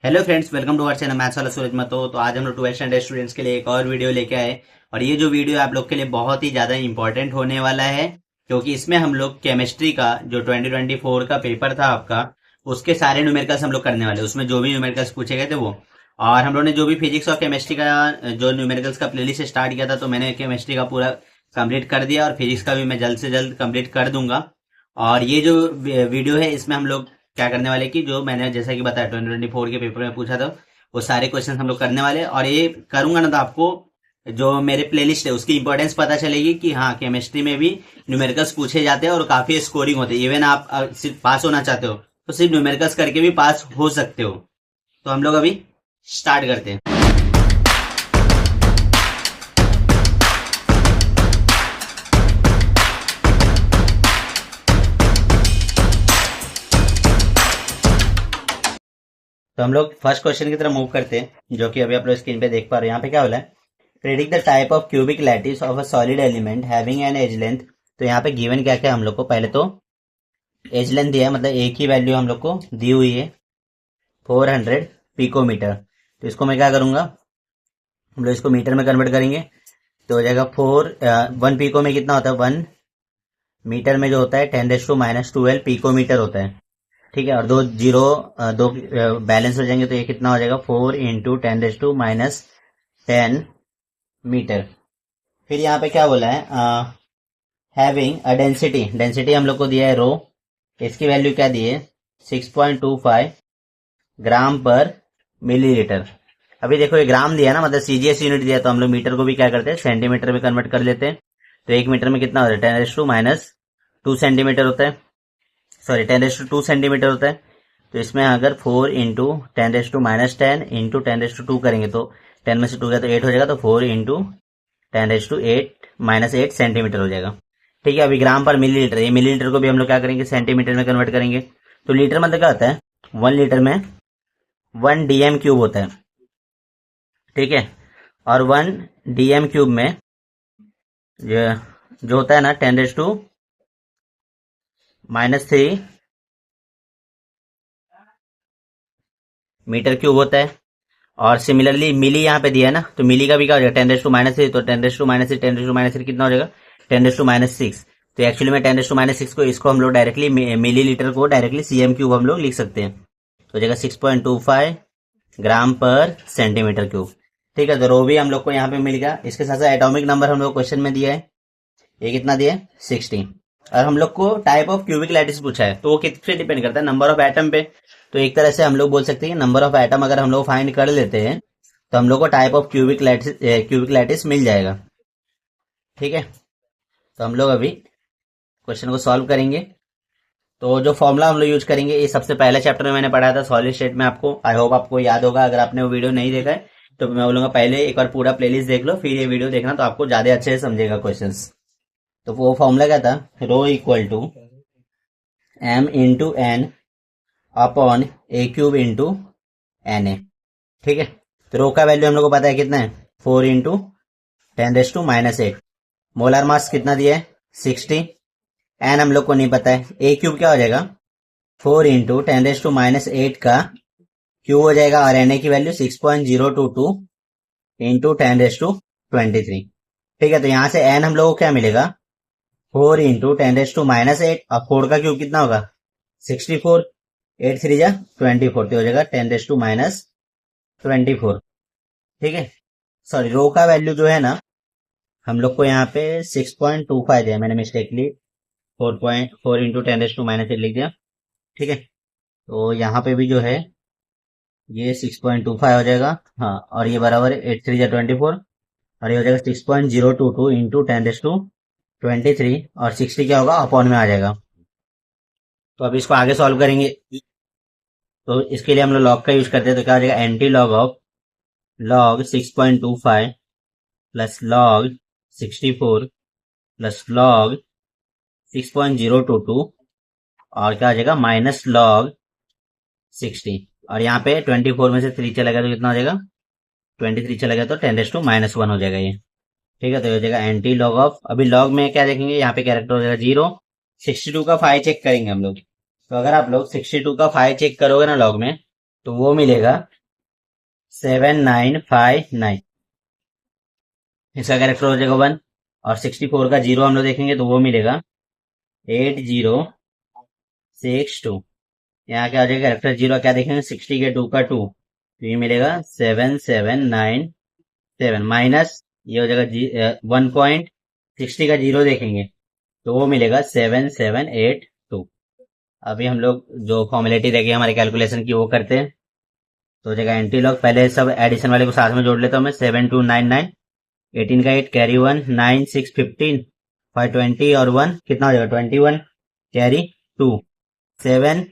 Hello friends, welcome to our channel maths वाला सूरज मतो। तो आज हम लोग 12th स्टैंडर्ड स्टूडेंट्स के लिए एक और वीडियो लेके आए। और ये जो वीडियो आप लोग के लिए बहुत ही ज़्यादा इंपॉर्टेंट होने वाला है, क्योंकि इसमें हम लोग केमिस्ट्री का जो 2024 का पेपर था आपका, उसके सारे न्यूमेरिकल्स हम लोग करने वाले। उसमें जो भी न्यूमेरिकल्स पूछे गए थे वो, और हम लोग ने जो भी फिजिक्स और केमिस्ट्री का जो न्यूमेरिकल्स का प्लेलिस्ट स्टार्ट किया था, तो मैंने केमिस्ट्री का पूरा कंप्लीट कर दिया और फिजिक्स का भी मैं जल्द से जल्द कंप्लीट कर दूंगा। और ये जो वीडियो है, इसमें हम लोग क्या करने वाले कि जो मैंने जैसा कि बताया 2024 के पेपर में पूछा था, वो सारे क्वेश्चन हम लोग करने वाले। और ये करूंगा ना तो आपको जो मेरे प्लेलिस्ट है उसकी इंपॉर्टेंस पता चलेगी कि हाँ, केमिस्ट्री में भी न्यूमेरिकल्स पूछे जाते हैं और काफी स्कोरिंग होती है। इवन आप सिर्फ पास होना चाहते हो तो सिर्फ न्यूमेरिकल्स करके भी पास हो सकते हो। तो हम लोग अभी स्टार्ट करते हैं। तो हम लोग फर्स्ट क्वेश्चन की तरफ मूव करते हैं, जो कि अभी आप लोग स्क्रीन पे देख पा रहे हो। यहाँ पे क्या बोला है, predict the type of cubic lattice of a solid element having an edge length. तो यहाँ पे गिवन क्या क्या हम लोग को, पहले तो एज लेंथ दिया है, मतलब एक ही वैल्यू हम लोग को दी हुई है 400 पिकोमीटर। तो इसको मैं क्या करूंगा, हम लोग इसको मीटर में कन्वर्ट करेंगे तो हो जाएगा 1 पिको में कितना होता है, 1 मीटर में जो होता है 10⁻⁻12 पिकोमीटर होता है। ठीक है, और दो जीरो दो बैलेंस हो जाएंगे तो ये कितना हो जाएगा, 4 इंटू 10⁻10 मीटर। फिर यहाँ पे क्या बोला है, हैविंग अ डेंसिटी, डेंसिटी हम लोग को दिया है रो, इसकी वैल्यू क्या दी है 6.25 ग्राम पर मिलीलीटर। अभी देखो ये ग्राम दिया ना, मतलब सीजीएस यूनिट दिया, तो हम लोग मीटर को भी क्या करते हैं, सेंटीमीटर में कन्वर्ट कर लेते हैं। तो 1 मीटर में कितना होता है, 10⁻² सेंटीमीटर होता है, सॉरी 10⁻² सेंटीमीटर होता है। तो इसमें अगर 4 इंटू 10⁻10 इंटू 10⁻2 करेंगे तो 10 में से 2 गया तो 8 हो जाएगा, तो 4 इंटू 10⁻8 सेंटीमीटर हो जाएगा। ठीक है, अभी ग्राम पर मिलीलीटर, ये मिलीलीटर को भी हम लोग क्या करेंगे, सेंटीमीटर में कन्वर्ट करेंगे। तो लीटर मतलब क्या होता है, 1 लीटर में 1 डीएम क्यूब होता है। ठीक है, और 1 डीएम क्यूब में जो होता है ना 10⁻³ मीटर क्यूब होता है। और सिमिलरली मिली यहाँ पे दिया है ना, तो मिली का भी क्या हो जाएगा, 10⁻3, तो 10⁻3 कितना हो जाएगा, 10⁻6। तो एक्चुअली में 10⁻6 को, इसको हम लोग डायरेक्टली मिली लीटर को डायरेक्टली सीएम क्यूब हम लोग लिख सकते हैं। तो हो जाएगा 6.25 ग्राम पर सेंटीमीटर क्यूब। ठीक है, तो रो भी हम लोग को यहाँ पे मिल गया। इसके साथ साथ एटॉमिक नंबर हम लोग क्वेश्चन में दिया है, ये कितना दिया है 60। और हम लोग को टाइप ऑफ क्यूबिक लैटिस पूछा है, तो वो किस पे डिपेंड करता है, नंबर ऑफ एटम पे। तो एक तरह से हम लोग बोल सकते हैं नंबर ऑफ एटम अगर हम लोग फाइंड कर लेते हैं तो हम लोग को टाइप ऑफ क्यूबिक लैटिस मिल जाएगा। ठीक है, तो हम लोग अभी क्वेश्चन को सॉल्व करेंगे। तो जो फॉर्मूला हम लोग यूज करेंगे, ये सबसे पहले चैप्टर में मैंने पढ़ाया था सॉलिड स्टेट में, आपको आई होप आपको याद होगा। अगर आपने वो वीडियो नहीं देखा है तो मैं बोलूंगा पहले एक बार पूरा प्लेलिस्ट देख लो, फिर ये वीडियो देखना, तो आपको ज्यादा अच्छे से समझेगा क्वेश्चंस। तो वो फॉर्मूला क्या था, rho equal to m into N upon a cube into N A. ठीक है, तो रो का वैल्यू हम लोग को पता है कितना है, 4 इंटू 10⁻8। मोलर मास कितना दिया है 60। एन हम लोग को नहीं पता है, ए क्यूब क्या हो जाएगा, 4 इंटू 10⁻8 का क्यूब हो जाएगा, और एन ए की वैल्यू 6.022 इंटू 10⁻23। ठीक है, तो यहां से एन हम लोग को क्या मिलेगा, 4 इंटू 10⁻8, और 4 का क्यूब कितना होगा 64, 8 3 जा 24, तो हो जाएगा 10⁻24। ठीक है, सॉरी रो का वैल्यू जो है ना, हम लोग को यहाँ पे 6.25 दिया, मैंने मिस्टेकली 4 इंटू 10⁻8 लिख दिया। ठीक है, तो यहाँ पे भी जो है ये 6.25 हो जाएगा, हाँ, और ये बराबर है 8 3 जा 24, और ये हो जाएगा 6.022 इंटू 10⁻23, और 60 क्या होगा, अपॉन में आ जाएगा। तो अब इसको आगे सॉल्व करेंगे, तो इसके लिए हम लोग लॉग का यूज करते हैं। तो क्या हो जाएगा, anti log of log 6.25 plus log 64 plus log 6.022, और क्या हो जाएगा, माइनस लॉग 60। और यहाँ पे 24 में से 3 चला गया तो कितना हो जाएगा, 23 चला गया तो 10⁻1 हो जाएगा ये। ठीक है, तो हो जाएगा एंटी लॉग ऑफ, अभी लॉग में क्या देखेंगे, यहाँ पे कैरेक्टर हो जाएगा 0। 62 का 5 चेक करेंगे हम लोग, तो अगर आप लोग 62 का 5 चेक करोगे ना लॉग में, तो वो मिलेगा 7959। इसका कैरेक्टर हो जाएगा 1। और 64 का जीरो हम लोग देखेंगे तो वो मिलेगा 8062। यहाँ क्या हो जाएगा, कैरेक्टर जीरो क्या देखेंगे, 60 के 2 का 2, तो ये मिलेगा 7797 माइनस ये हो जाएगा 1.60 का जीरो देखेंगे तो वो मिलेगा 7782। अभी हम लोग जो फॉर्मेलिटी रहेगी हमारे कैलकुलेशन की वो करते हैं। तो हो जाएगा एंटी लॉग, पहले सब एडिशन वाले को साथ में जोड़ लेता हूँ मैं। 7299, 18 का 8 कैरी 1, 9 6 15, 520 और 1 कितना हो जाएगा 21 कैरी 2, 7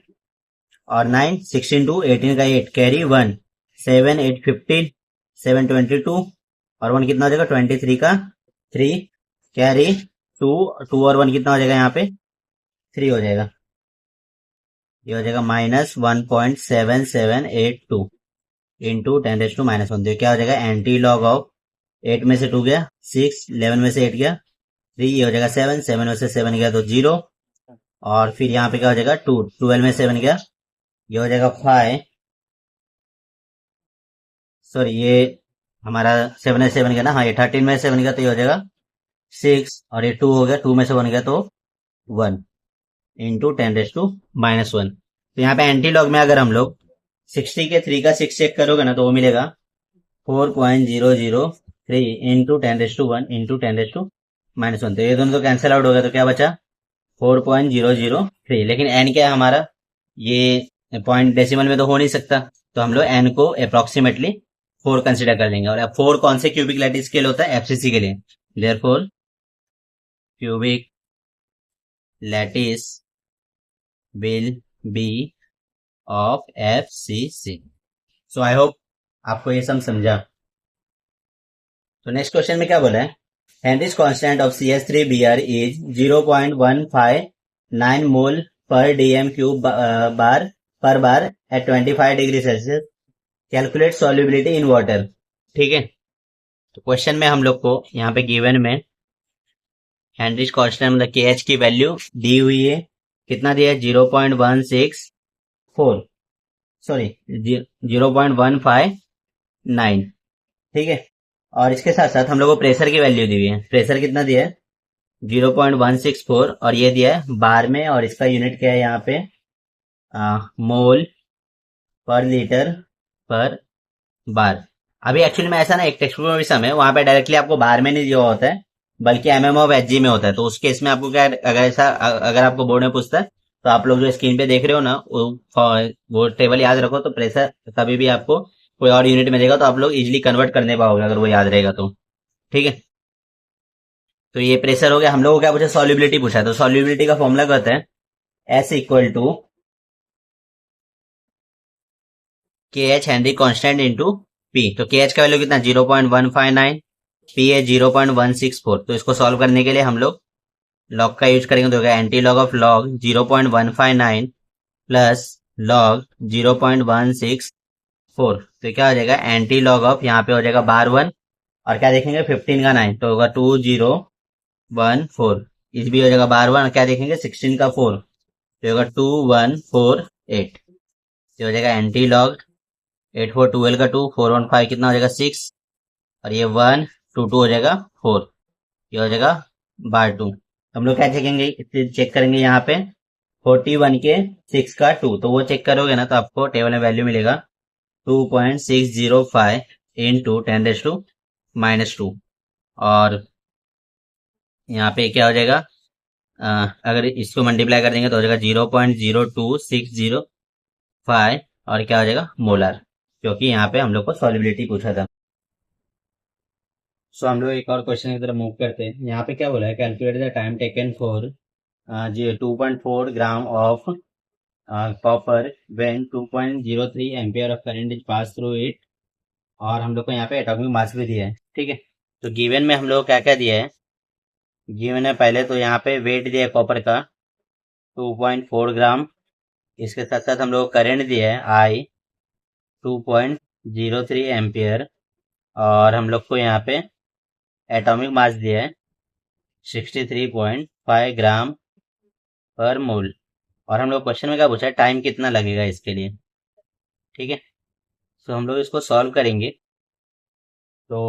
और 9 16 2, 18 का 8 कैरी 1, 7 8 15, 7 22 और 1 कितना हो जाएगा 23 का 3 कैरी 2, 2 और 1 कितना हो जाएगा यहाँ पे 3 हो जाएगा। ये हो जाएगा -1.7782 इंटू 10⁻⁻1। तो क्या हो जाएगा, एंटी लॉग ऑफ 8 में से 2 गया 6, 11 में से 8 गया 3, ये हो जाएगा 7, 7 में से 7 गया तो 0, और फिर यहाँ पे क्या हो जाएगा 2, 12 में 7 गया, ये हो जाएगा 5, सॉरी ये हमारा 7 में 7 गया ना, हाँ ये 13 में 7 गया तो ये हो जाएगा 6, और ये 2 हो गया, 2 में से 1 गया तो 1 इंटू 10⁻⁻1। तो यहाँ पे एंटी लॉग में अगर हम लोग 60 के 3 का 6 चेक करोगे ना तो वो मिलेगा 4.003 इंटू 10⁻1 इंटू 10⁻⁻1। तो ये दोनों तो कैंसिल आउट हो गया, तो क्या बचा 4.003। लेकिन एन क्या है हमारा, ये पॉइंट डेसिमल में तो हो नहीं सकता, तो हम लोग एन को अप्रोक्सीमेटली 4 कंसिडर कर लेंगे। और अब 4 कौन से क्यूबिक लैटिस स्केल होता है, एफसीसी के लिए, therefore cubic lattice will be of FCC. So I hope आपको ये सब समझा। तो नेक्स्ट क्वेश्चन में क्या बोला है, Henry's constant of CH3Br is 0.159 mole per DM cube bar per bar at 25 degree Celsius, calculate solubility in water. ठीक है, तो क्वेश्चन में हम लोग को यहाँ पे गिवन में हेनरीज कांस्टेंट मतलब KH की वैल्यू दी हुई है, कितना दिया है 0.164, सॉरी 0.159। ठीक है, और इसके साथ साथ हम लोग को प्रेशर की वैल्यू दी हुई है, प्रेशर कितना दिया है 0.164, और ये दिया है बार में, और इसका यूनिट क्या है यहाँ पे मोल पर लीटर पर बार। अभी एक्चुअली में ऐसा ना, एक टेक्स्ट बुक में भी समय वहां पे डायरेक्टली आपको बार में नहीं दिया होता है, बल्कि MM ऑफ HG में होता है। तो उस केस में आपको क्या, अगर आपको बोर्ड में पूछता है तो आप लोग जो स्क्रीन पे देख रहे हो ना वो टेबल याद रखो, तो प्रेशर कभी भी आपको कोई और यूनिट में देगा तो आप लोग इजिली कन्वर्ट करने पाओगे अगर वो याद रहेगा तो। ठीक है, तो ये प्रेशर हो गया। हम लोग को क्या पूछा, सॉल्युबिलिटी पूछा, तो सॉल्युबिलिटी का फॉर्मूला कहते हैं S equal to KH Henry constant into P। तो KH का वैल्यू कितना 0.159, P है 0.164। तो इसको सॉल्व करने के लिए हम लोग लॉग का यूज करेंगे, तो होगा anti log of log 0.159 plus log 0.164। तो क्या हो जाएगा, एंटी लॉग ऑफ यहाँ पे हो जाएगा बार 1, और क्या देखेंगे 15 का 9 तो होगा 2014। इस भी हो जाएगा बार 1, और क्या देखेंगे 16 का 4 तो होगा 2148। तो हो जाएगा एंटी लॉग 8 4 12 का 2, 4 1 5 कितना हो जाएगा 6, और ये 1 2 2 हो जाएगा 4, ये हो जाएगा बार 2। हम लोग क्या चेकेंगे, चेक करेंगे यहाँ पे 41 के 6 का 2, तो वो चेक करोगे ना तो आपको टेबल में वैल्यू मिलेगा 2.605 इंटू 10⁻⁻2। और यहाँ पे क्या हो जाएगा, अगर इसको मल्टीप्लाई कर देंगे तो हो जाएगा 0.02605, और क्या हो जाएगा मोलर, क्योंकि यहाँ पे हम लोग को सॉल्युबिलिटी पूछा था। सो हम लोग एक और क्वेश्चन की तरफ मूव करते हैं। यहाँ पे क्या बोला है, calculate the time taken for 2.4 gram of copper when 2.03 ampere of current is pass through it, और हम लोग को यहाँ पे एटॉमिक मास भी दिया है। ठीक है, तो गिवन में हम लोग क्या क्या दिया है, गिवन है पहले तो यहाँ पे वेट दिया है कॉपर का 2.4 ग्राम, इसके साथ साथ हम लोग को करंट दिया है I 2.03 एम्पियर, और हम लोग को यहाँ पे एटॉमिक मास दिया है 63.5 ग्राम पर मोल। और हम लोग क्वेश्चन में क्या पूछा है, टाइम कितना लगेगा इसके लिए। ठीक है। तो हम लोग इसको सॉल्व करेंगे। तो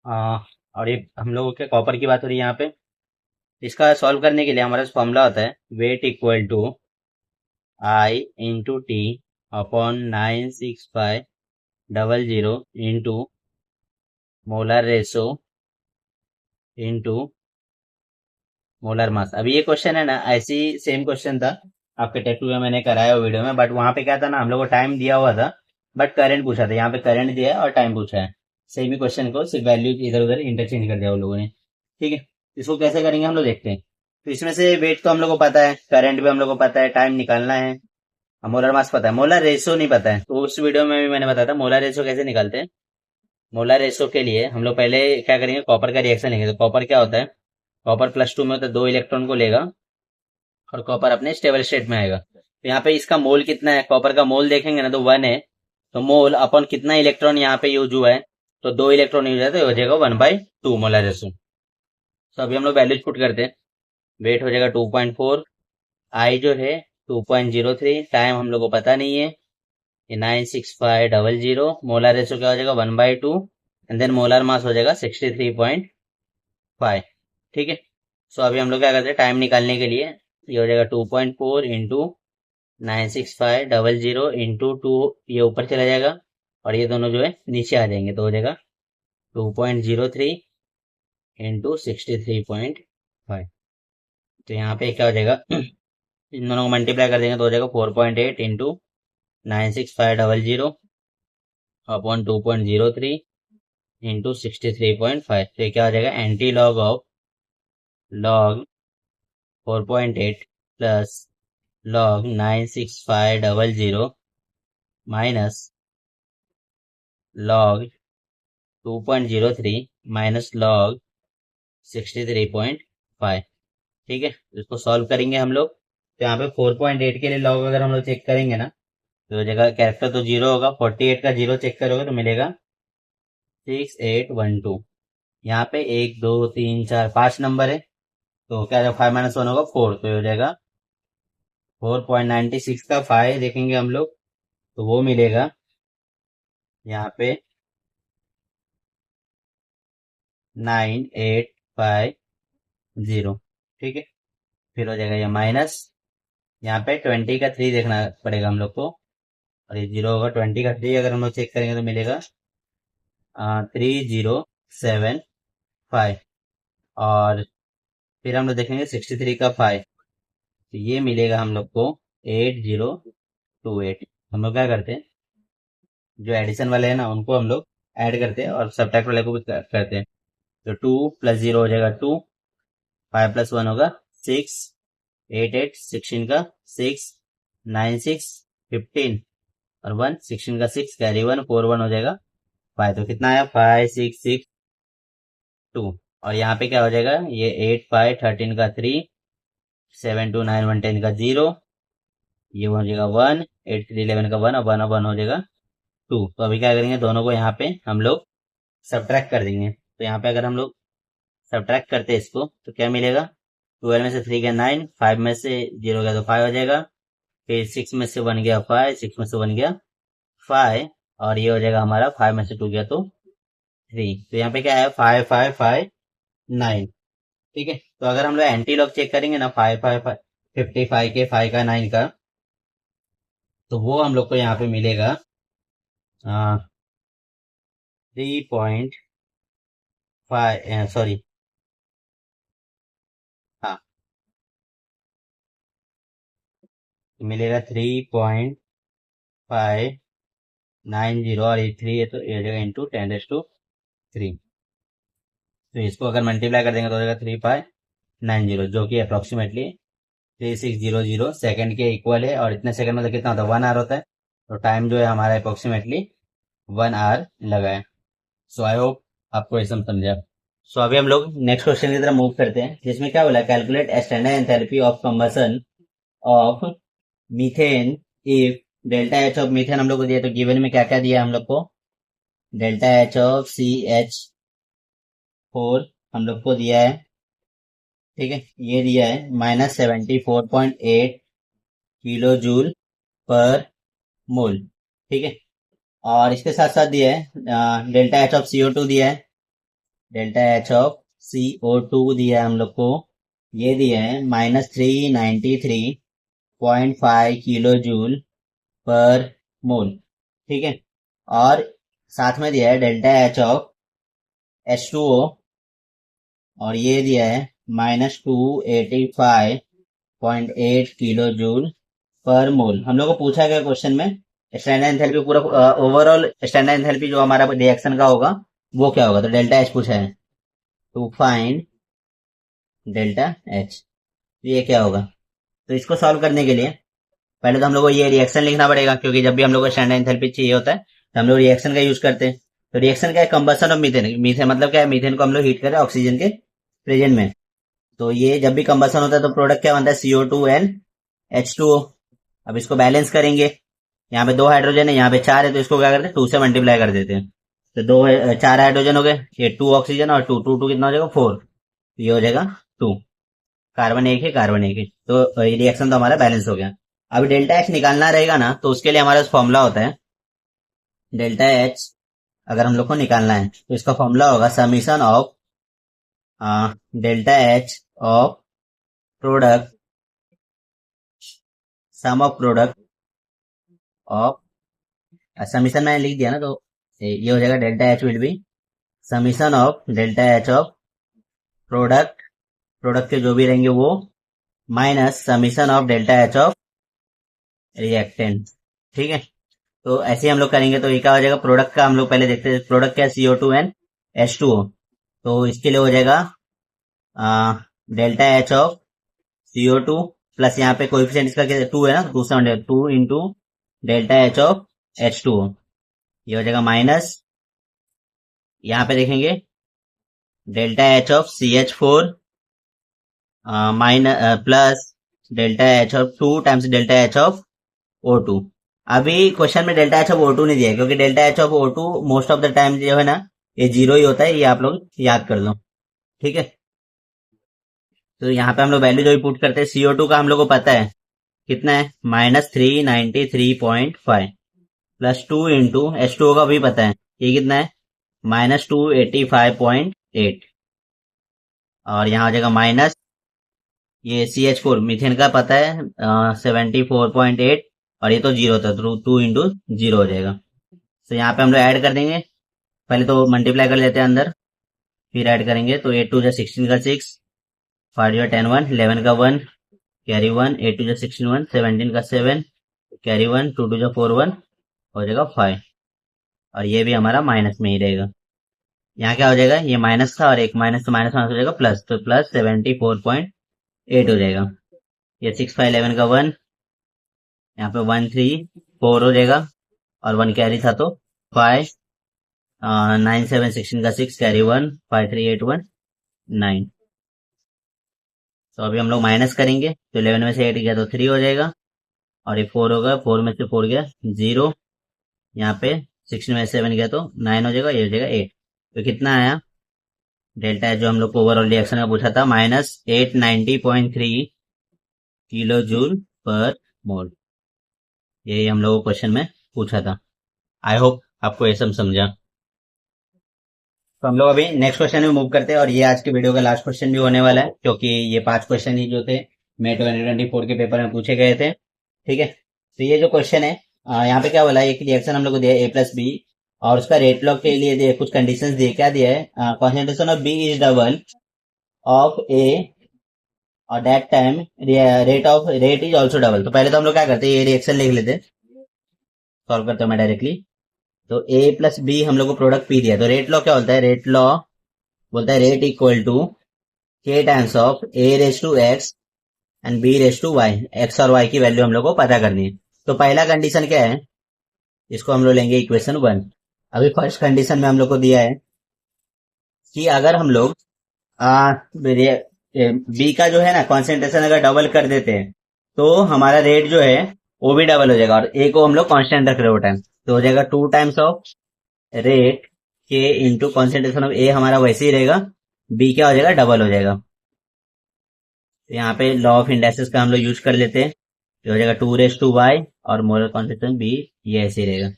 और ये हम लोगों के कॉपर की बात हो रही है यहाँ पे। इसका सॉल्व करने के लिए हमारा फॉर्मूला होता है weight equal to I into T upon 96500 into molar ratio into molar mass. अभी ये क्वेश्चन है ना, ऐसी सेम क्वेश्चन था आपके टेस्ट में, मैंने कराया वीडियो में, बट वहां पे क्या था ना, हम लोग को टाइम दिया हुआ था बट करंट पूछा था। यहाँ पे करंट दिया है और टाइम पूछा है। सेम ही क्वेश्चन को सिर्फ वैल्यू इधर उधर इंटरचेंज कर दिया उन लोगों ने। ठीक है, इसको कैसे करेंगे हम लोग देखते हैं। तो इसमें से वेट तो हम लोग को पता है, करंट भी हम लोग को पता है, टाइम निकालना है, मोलर मास पता है, मोलर रेशो नहीं पता है। तो उस वीडियो में भी मैंने बताया था मोलर रेशो कैसे निकालते हैं। मोलर रेशो के लिए हम लोग पहले क्या करेंगे, कॉपर का रिएक्शन लेंगे। तो कॉपर क्या होता है, कॉपर +2 में होता है, 2 इलेक्ट्रॉन को लेगा और कॉपर अपने स्टेबल स्टेट में आएगा। तो यहाँ पे इसका मोल कितना है, कॉपर का मोल देखेंगे ना तो 1 है। तो मोल अपन कितना इलेक्ट्रॉन यहाँ पे यूज हुआ है, तो 2 इलेक्ट्रॉन यूज है, तो हो जाएगा 1/2 मोलर रेशो। तो अभी हम लोग वैल्यूज पुट करते हैं। वेट हो जाएगा 2.4, आई जो है 2.03, टाइम हम लोग को पता नहीं है, ये 96500, मोलर रेशो क्या हो जाएगा 1/2, एंड देन मोलर मास हो जाएगा 63.5। ठीक है। सो अभी हम लोग क्या करते हैं, टाइम निकालने के लिए ये हो जाएगा 2.4 इंटू 96500 इंटू 2, ये ऊपर चला जाएगा और ये दोनों जो है नीचे आ जाएंगे। तो हो जाएगा 2.03 इंटू 63.5। तो यहाँ पे क्या हो जाएगा इन दोनों को मल्टीप्लाई कर देंगे तो हो जाएगा 4.8 इंटू 96500 अपॉन 2.03 इंटू 63.5। तो ये क्या हो जाएगा, anti log of log 4.8 plus log 96500 minus log 2.03 minus log 63.5। ठीक है, इसको सॉल्व करेंगे हम लोग। तो यहाँ पे 4.8 के लिए लॉग अगर हम लोग चेक करेंगे ना, तो जगह कैरेक्टर तो 0 होगा, 48 का 0 चेक करोगे तो मिलेगा 6812। यहाँ पे 1 2 3 4 5 नंबर है, तो क्या जब 5 - 1 होगा 4, तो ये हो जाएगा 4.96 का 5 देखेंगे हम लोग तो वो मिलेगा यहाँ पे 9850। ठीक है, फिर हो जाएगा ये माइनस, यहाँ पे 20 का 3 देखना पड़ेगा हम लोग को, और ये 0 होगा। 20 का 3 अगर हम लोग चेक करेंगे तो मिलेगा 3075। और फिर हम लोग देखेंगे 63 का 5, तो ये मिलेगा हम लोग को 8028। हम लोग क्या करते हैं, जो एडिशन वाले हैं ना उनको हम लोग ऐड करते हैं और सब्ट्रैक्ट वाले को भी करते हैं। तो 2 + 0 हो जाएगा 2, 5 + 1 होगा 6, 8 8 16 का 6, 9 6 15 और 1 16 का 6 कैरी 1 4 1 हो जाएगा 5। तो कितना आया 5 6 6 2। और यहाँ पे क्या हो जाएगा, ये 8 5 13 का 3, 7 2 9 1 10 का 0, ये हो जाएगा 1, 8 3 11 का 1 और 1 और 1 हो जाएगा 2। तो अभी क्या करेंगे, दोनों को यहाँ पे हम लोग सब्ट्रैक्ट कर देंगे। तो यहाँ पे अगर हम लोग सब्ट्रैक्ट करते हैं इसको तो क्या मिलेगा, 12 में से 3 गया 9, 5 में से 0 गया तो 5 हो जाएगा, फिर 6 में से 1 गया 5, 6 में से 1 गया 5, और ये हो जाएगा हमारा 5 में से 2 गया तो 3। तो यहाँ पे क्या है 5 5 5 9। ठीक है, तो अगर हम लोग एंटी लॉग चेक करेंगे ना 5 5 5 55 के 5 का 9 का, तो वो हम लोग को यहाँ पे मिलेगा 3.5, सॉरी, हाँ, मिलेगा 3.590, और ये 3 है तो ये हो जाएगा इंटू 10⁻3। तो इसको अगर मल्टीप्लाई कर देंगे तो हो जाएगा 3590, जो कि अप्रोक्सीमेटली 3600 सेकंड के इक्वल है। और इतने सेकंड में तो कितना होता है, 1 आवर होता है। तो टाइम जो है हमारा अप्रोक्सीमेटली 1 आवर लगा है। सो आई होप आपको ये सब समझा। सो अभी हम लोग नेक्स्ट क्वेश्चन की तरफ मूव करते हैं, जिसमें क्या बोला, calculate standard enthalpy of combustion of methane if delta H of methane हम लोग को दिया। तो गिवन में क्या क्या दिया हम लोग को, डेल्टा एच ऑफ CH4 हम लोग को दिया है। ठीक है, ये दिया है -74.8 किलो जूल पर मोल। ठीक है, और इसके साथ साथ दिया है डेल्टा एच ऑफ CO2 दिया है, डेल्टा एच ऑफ CO2 दिया है हम लोग को, ये दिया है -393.5 किलो जूल पर मोल। ठीक है, और साथ में दिया है डेल्टा एच ऑफ H2O, और ये दिया है -285.8 किलो जूल पर मोल। हम लोग को पूछा गया क्वेश्चन में स्टैंडर्ड एंथैल्पी, पूरा ओवरऑल स्टैंडर्ड एंथैल्पी जो हमारा रिएक्शन का होगा वो क्या होगा, तो डेल्टा एच पूछा है, टू फाइंड डेल्टा एच। तो ये क्या होगा, तो इसको सॉल्व करने के लिए पहले तो हम लोग को ये रिएक्शन लिखना पड़ेगा, क्योंकि जब भी हम लोग को स्टैंडर्ड एंथैल्पी चाहिए होता है तो हम लोग रिएक्शन का यूज करते हैं। तो रिएक्शन क्या है, कंबसन ऑफ मीथेन। मीथेन मतलब क्या है, मीथेन को हम लोग हीट करें ऑक्सीजन के प्रेजेंट में। तो ये जब भी कंबसन होता है तो प्रोडक्ट क्या बनता है, CO2 and H2O। अब इसको बैलेंस करेंगे, यहाँ पे 2 हाइड्रोजन है, यहाँ पे 4 है, तो इसको क्या करते हैं 2 से मल्टीप्लाई कर देते हैं। तो 4 हाइड्रोजन हो गए, ये 2 ऑक्सीजन, और 2 2 2 कितना हो जाएगा 4, ये हो जाएगा 2। कार्बन एक है, कार्बन एक है, तो ये रिएक्शन तो हमारा बैलेंस हो गया। अब डेल्टा एच निकालना रहेगा ना, तो उसके लिए हमारा फॉर्मूला होता है डेल्टा एच। अगर हम लोग को निकालना है तो इसका फॉर्मूला होगा summation of delta H of product, sum of product of, summation मैंने लिख दिया ना, तो ये हो जाएगा delta H will be summation of delta H of product, product के जो भी रहेंगे वो, minus summation of delta H of reactant. ठीक है, तो ऐसे ही हम लोग करेंगे। तो ये क्या हो जाएगा, प्रोडक्ट का हम लोग पहले देखते हैं, प्रोडक्ट क्या है CO2 and H2O। तो इसके लिए हो जाएगा delta H of CO2 plus यहाँ पे कोएफिशिएंट इसका क्या 2 है ना, 2 से 2 into delta H of H2O, ये हो जाएगा माइनस, यहाँ पे देखेंगे delta H of CH4 minus plus delta H of 2 times delta H of O2। अभी क्वेश्चन में डेल्टा एच ऑफ O2 नहीं दिया है, क्योंकि delta H of O2 most of the time जो है ना ये 0 ही होता है, ये आप लोग याद कर लो। ठीक है, तो यहाँ पे हम लोग वैल्यू जो भी पुट करते हैं, CO2 का हम लोग को पता है कितना है, -393.5 प्लस 2 इंटू H2O का भी पता है, ये कितना है -285.8, और यहाँ हो जाएगा माइनस, ये CH4 मीथेन का पता है 74.8, और ये तो 0 था, तो 2 इंटू 0 हो जाएगा। तो यहाँ पे हम लोग ऐड कर देंगे, पहले तो मल्टीप्लाई कर लेते हैं अंदर, फिर ऐड करेंगे। तो 8 2 जा 16 का 6, 5 जा 10 1, 11 का 1, कैरी 1, 8 2 जा 16 1, 17 का 7, कैरी 1, 2 2 जा 4 1, हो जाएगा 5, और ये भी हमारा माइनस में ही रहेगा। यहाँ क्या हो जाएगा, ये माइनस था और एक माइनस तो माइनस माइनस हो जाएगा प्लस, तो प्लस 74.8 हो जाएगा। ये 6 5 11 का 1, यहाँ पे 1 3 4 हो जाएगा, और 1 कैरी था तो 5, 9 7 16 का 6, कैरी 1, 5 3 8 1 9। तो अभी हम लोग माइनस करेंगे, तो 11 में से 8 गया तो 3 हो जाएगा, और ये 4 होगा, 4 में से 4 गया 0, यहाँ पे 16 में 7 गया तो 9 हो जाएगा, ये हो जाएगा 8। तो कितना आया डेल्टा जो हम लोग को ओवरऑल रिएक्शन का पूछा था, -890.3 किलो जूल पर मोल, यही हम लोग को क्वेश्चन में पूछा था। आई होप आपको ये सब समझा। तो हम लोग अभी नेक्स्ट क्वेश्चन में मूव करते हैं, और ये आज के वीडियो का लास्ट क्वेश्चन भी होने वाला है, क्योंकि ये 5 क्वेश्चन ही जो थे May 2024 के पेपर में पूछे गए थे। ठीक है, तो ये जो क्वेश्चन है यहाँ पे क्या बोला है, एक रिएक्शन हम लोग को दिया है A+B, और उसका रेट लॉ के लिए कुछ कंडीशंस दिए, क्या दिया है, concentration of B is double of A, और that time rate is also double. तो पहले तो हम लोग क्या करते हैं, ये रिएक्शन लिख लेते, सॉल्व करते हैं मैं डायरेक्टली। तो A+B हम लोग को प्रोडक्ट P दिया, तो रेट लॉ क्या होता है, रेट लॉ बोलता है rate equal to K times of A raise to X and B raise to Y, X और Y की वैल्यू हम लोग को पता करनी है। तो पहला कंडीशन क्या है, इसको हम लोग लेंगे इक्वेशन 1। अभी फर्स्ट कंडीशन में हम लोग को दिया है कि अगर हम लोग बी का जो है ना कॉन्सेंट्रेशन अगर डबल कर देते हैं तो हमारा रेट जो है वो भी डबल हो जाएगा, और ए को हम लोग कांस्टेंट रख रहे हो टाइम, तो हो जाएगा 2 टाइम्स ऑफ रेट के इंटू कॉन्सेंट्रेशन ऑफ ए, हमारा वैसे ही रहेगा, बी क्या हो जाएगा डबल हो जाएगा। तो यहाँ पे लॉ ऑफ इंडेक्सेस का हम लोग यूज कर लेते हैं, तो हो जाएगा 2 रेज टू वाई, और मोलर कॉन्सेंट्रेशन बी, ये ऐसे ही रहेगा,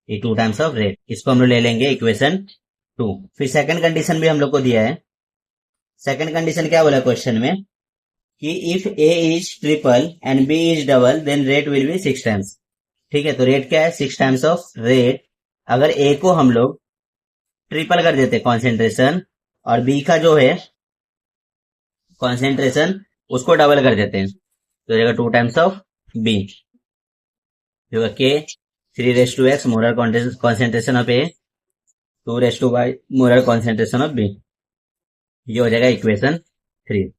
ये 2 टाइम्स ऑफ रेट। इसको हम लोग ले लेंगे इक्वेशन 2। फिर सेकंड कंडीशन भी हम लोग को दिया है। सेकंड कंडीशन क्या बोला क्वेश्चन में कि if A is triple and B is double then rate will be 6 times. ठीक है, तो रेट क्या है, 6 टाइम्स ऑफ रेट। अगर ए को हम लोग ट्रिपल कर देते कॉन्सेंट्रेशन और बी का जो है कॉन्सेंट्रेशन उसको डबल कर देते हैं, तो रहेगा 2 टाइम्स ऑफ बी, जो के 3:x molar concentration of A, 2:y molar concentration of B. ये हो जाएगा इक्वेशन 3।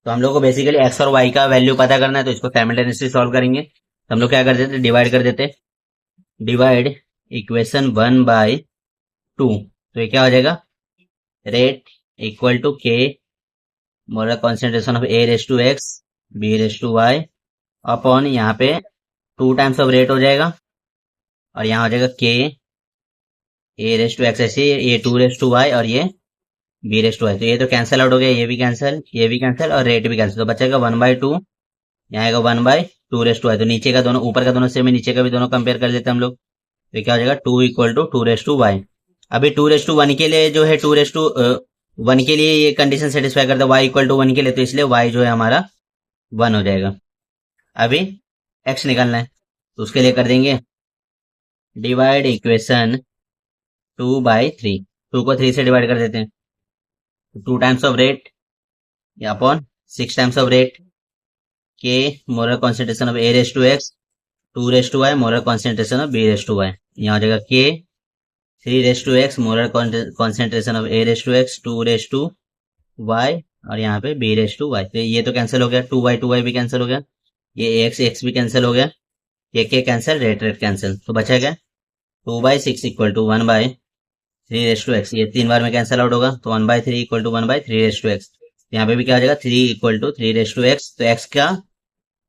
तो हम लोग को बेसिकली एक्स और वाई का वैल्यू पता करना है, तो इसको साइमल्टेनियसली सॉल्व करेंगे। तो हम लोग क्या कर देते, डिवाइड कर देते, डिवाइड इक्वेशन 1/2। तो ये क्या हो जाएगा, रेट इक्वल टू के molar concentration of A/x B/y upon यहाँ पे 2 टाइम्स ऑफ रेट हो जाएगा, और यहाँ हो जाएगा के A/x ऐसे, ये 2/y और ये B/y। तो ये तो कैंसिल आउट हो गया, ये भी कैंसिल और रेट भी कैंसिल, तो बचेगा 1/2, यहाँ आएगा 1/2/y। तो नीचे का दोनों, ऊपर का दोनों सेम है, नीचे का भी दोनों कंपेयर कर लेते हैं हम लोग। तो क्या हो जाएगा 2 इक्वल टू 2/y। अभी 2/1 के लिए जो है 2/1 के लिए ये कंडीशन सेटिस्फाई करता है, y इक्वल टू 1 के लिए, तो इसलिए y जो है हमारा 1 हो जाएगा। अभी x निकालना है, तो उसके लिए कर देंगे डिवाइड इक्वेशन 2/3। 2 को 3 से डिवाइड कर देते हैं, 2 times of rate upon 6 times of rate, के molar concentration of A/x 2/y molar concentration of B/y। यहाँ हो जाएगा के 3:x molar concentration of A/x 2/y और यहाँ पे B/y। तो ये तो कैंसिल हो गया, 2y भी कैंसिल हो गया, ये x भी कैंसिल हो गया, ये के कैंसिल, रेट कैंसिल, तो बचा क्या 2/6 इक्वल टू 1/3:x। ये 3 बार में कैंसिल आउट होगा, तो 1/3 इक्वल टू 1/3:x। यहाँ पे भी क्या हो जाएगा 3 इक्वल टू 3:x। तो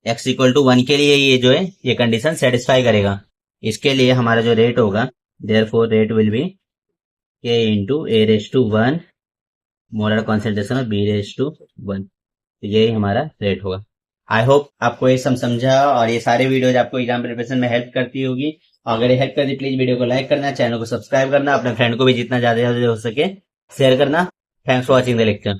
x इक्वल टू 1 के लिए ये जो है ये कंडीशन सेटिस्फाई करेगा। इसके लिए हमारा जो रेट होगा, therefore rate will B k into A/1 molar concentration of B/1। तो यही हमारा रेट होगा। आई होप आपको ये सब समझा और ये सारे वीडियोज आपको एग्जाम प्रिपरेशन में हेल्प करती होगी। अगर ये हेल्प करती प्लीज वीडियो को लाइक करना, चैनल को सब्सक्राइब करना, अपने फ्रेंड को भी जितना ज्यादा हो सके शेयर करना। Thanks for watching the lecture.